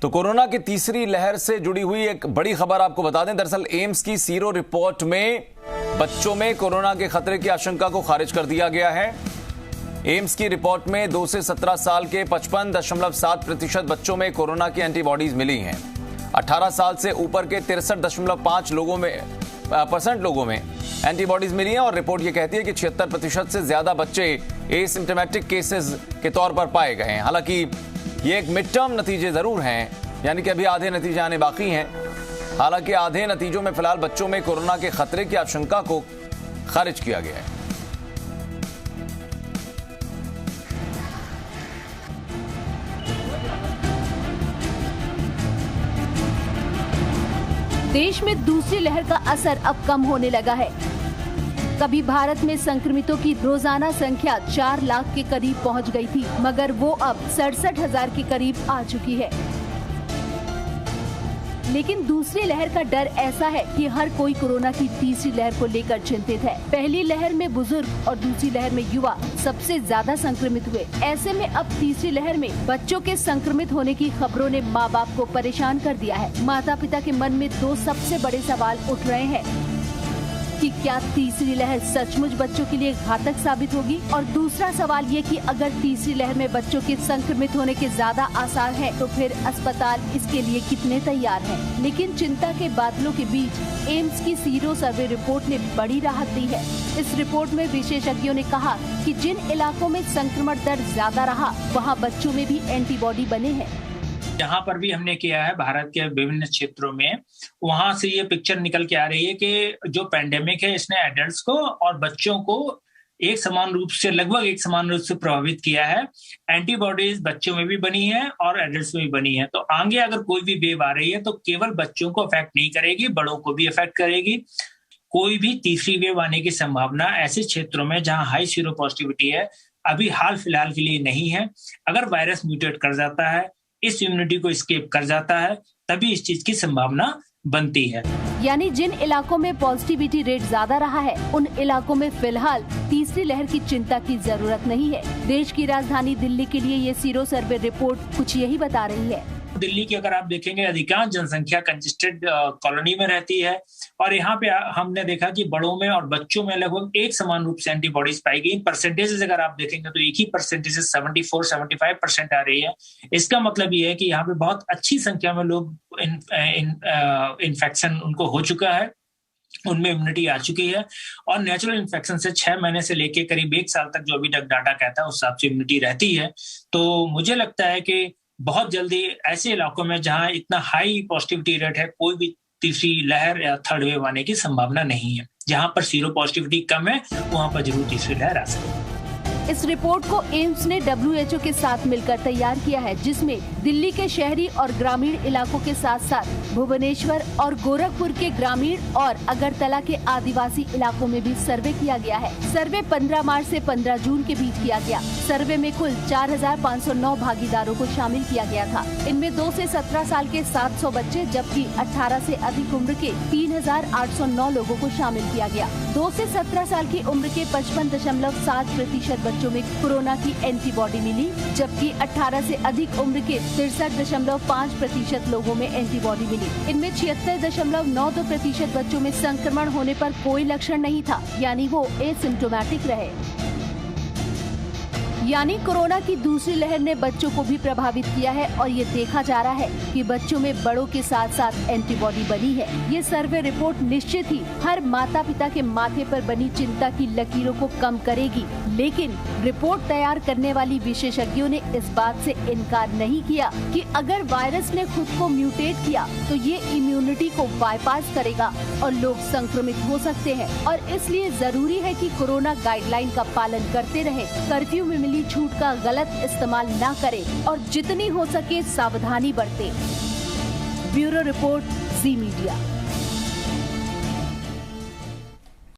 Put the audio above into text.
तो कोरोना की तीसरी लहर से जुड़ी हुई एक बड़ी खबर आपको बता दें। दरअसल एम्स की सीरो रिपोर्ट में बच्चों में कोरोना के खतरे की आशंका को खारिज कर दिया गया है। एम्स की रिपोर्ट में 2 से 17 साल के 55.7% बच्चों में कोरोना की एंटीबॉडीज मिली हैं। 18 साल से ऊपर के 63.5% लोगों में एंटीबॉडीज मिली हैं और रिपोर्ट ये कहती है कि 76% से ज्यादा बच्चे एसिम्प्टोमेटिक केसेस के तौर पर पाए गए हैं। हालांकि ये एक मिड टर्म नतीजे जरूर हैं, यानी कि अभी आधे नतीजे आने बाकी हैं। हालांकि आधे नतीजों में फिलहाल बच्चों में कोरोना के खतरे की आशंका को खारिज किया गया है। देश में दूसरी लहर का असर अब कम होने लगा है। कभी भारत में संक्रमितों की रोजाना संख्या 4 लाख के करीब पहुंच गई थी, मगर वो अब 67,000 के करीब आ चुकी है। लेकिन दूसरी लहर का डर ऐसा है कि हर कोई कोरोना की तीसरी लहर को लेकर चिंतित है। पहली लहर में बुजुर्ग और दूसरी लहर में युवा सबसे ज्यादा संक्रमित हुए। ऐसे में अब तीसरी लहर में बच्चों के संक्रमित होने की खबरों ने माँ बाप को परेशान कर दिया है। माता पिता के मन में 2 सबसे बड़े सवाल उठ रहे हैं कि क्या तीसरी लहर सचमुच बच्चों के लिए घातक साबित होगी, और दूसरा सवाल ये कि अगर तीसरी लहर में बच्चों के संक्रमित होने के ज्यादा आसार हैं, तो फिर अस्पताल इसके लिए कितने तैयार हैं। लेकिन चिंता के बादलों के बीच एम्स की सीरो सर्वे रिपोर्ट ने बड़ी राहत दी है। इस रिपोर्ट में विशेषज्ञों ने कहा कि जिन इलाकों में संक्रमण दर ज्यादा रहा, वहाँ बच्चों में भी एंटीबॉडी बने हैं। जहाँ पर भी हमने किया है भारत के विभिन्न क्षेत्रों में, वहां से ये पिक्चर निकल के आ रही है कि जो पैंडेमिक है इसने एडल्ट्स को और बच्चों को एक समान रूप से, लगभग एक समान रूप से प्रभावित किया है। एंटीबॉडीज बच्चों में भी बनी है और एडल्ट्स में भी बनी है। तो आगे अगर कोई भी वेव आ रही है तो केवल बच्चों को अफेक्ट नहीं करेगी, बड़ों को भी अफेक्ट करेगी। कोई भी तीसरी वेव आने की संभावना ऐसे क्षेत्रों में जहां हाई सीरो पॉजिटिविटी है अभी हाल फिलहाल के लिए नहीं है। अगर वायरस म्यूटेट कर जाता है, इस इम्यूनिटी को स्केप कर जाता है, तभी इस चीज की संभावना बनती है। यानी जिन इलाकों में पॉजिटिविटी रेट ज्यादा रहा है, उन इलाकों में फिलहाल तीसरी लहर की चिंता की जरूरत नहीं है। देश की राजधानी दिल्ली के लिए ये सीरो सर्वे रिपोर्ट कुछ यही बता रही है। दिल्ली की अगर आप देखेंगे, अधिकांश जनसंख्या कंजेस्टेड कॉलोनी में रहती है और यहाँ पे हमने देखा कि बड़ों में और बच्चों में लगभग एक समान रूप से एंटीबॉडीज पाई गई। परसेंटेजेस अगर आप देखेंगे तो एक ही परसेंटेज 74-75% आ रही है। इसका मतलब ये है कि यहाँ पे बहुत अच्छी संख्या में लोग इन्फेक्शन उनको हो चुका है, उनमें इम्यूनिटी आ चुकी है और नेचुरल इन्फेक्शन से 6 महीने से लेके करीब 1 साल तक जो अभी तक डाटा कहता है उस हिसाब से इम्यूनिटी रहती है। तो मुझे लगता है कि बहुत जल्दी ऐसे इलाकों में जहां इतना हाई पॉजिटिविटी रेट है, कोई भी तीसरी लहर या थर्ड वेव आने की संभावना नहीं है। जहां पर सीरो पॉजिटिविटी कम है वहां पर जरूर तीसरी लहर आ सकती है। इस रिपोर्ट को एम्स ने WHO के साथ मिलकर तैयार किया है, जिसमें दिल्ली के शहरी और ग्रामीण इलाकों के साथ साथ भुवनेश्वर और गोरखपुर के ग्रामीण और अगरतला के आदिवासी इलाकों में भी सर्वे किया गया है। सर्वे 15 मार्च से 15 जून के बीच किया गया। सर्वे में कुल 4,509 भागीदारों को शामिल किया गया था। इनमें 2 से 17 साल के 700 बच्चे, जबकि 18 से अधिक उम्र के 3,809 लोगों को शामिल किया गया। 2 से 17 साल की उम्र के 55.7% बच्चों में कोरोना की एंटीबॉडी मिली, जबकि 18 से अधिक उम्र के 63.5% लोगों में एंटीबॉडी मिली। इनमें 76.92% बच्चों में संक्रमण होने पर कोई लक्षण नहीं था, यानी वो एसिम्प्टोमेटिक रहे। यानी कोरोना की दूसरी लहर ने बच्चों को भी प्रभावित किया है और ये देखा जा रहा है कि बच्चों में बड़ों के साथ साथ एंटीबॉडी बनी है। ये सर्वे रिपोर्ट निश्चित ही हर माता पिता के माथे पर बनी चिंता की लकीरों को कम करेगी, लेकिन रिपोर्ट तैयार करने वाली विशेषज्ञों ने इस बात से इनकार नहीं किया कि अगर वायरस ने खुद को म्यूटेट किया तो ये इम्यूनिटी को बाईपास करेगा और लोग संक्रमित हो सकते हैं, और इसलिए जरूरी है कि कोरोना गाइडलाइन का पालन करते रहे, कर्फ्यू में मिली छूट का गलत इस्तेमाल न करें और जितनी हो सके सावधानी बरतें। ब्यूरो रिपोर्ट, जी मीडिया।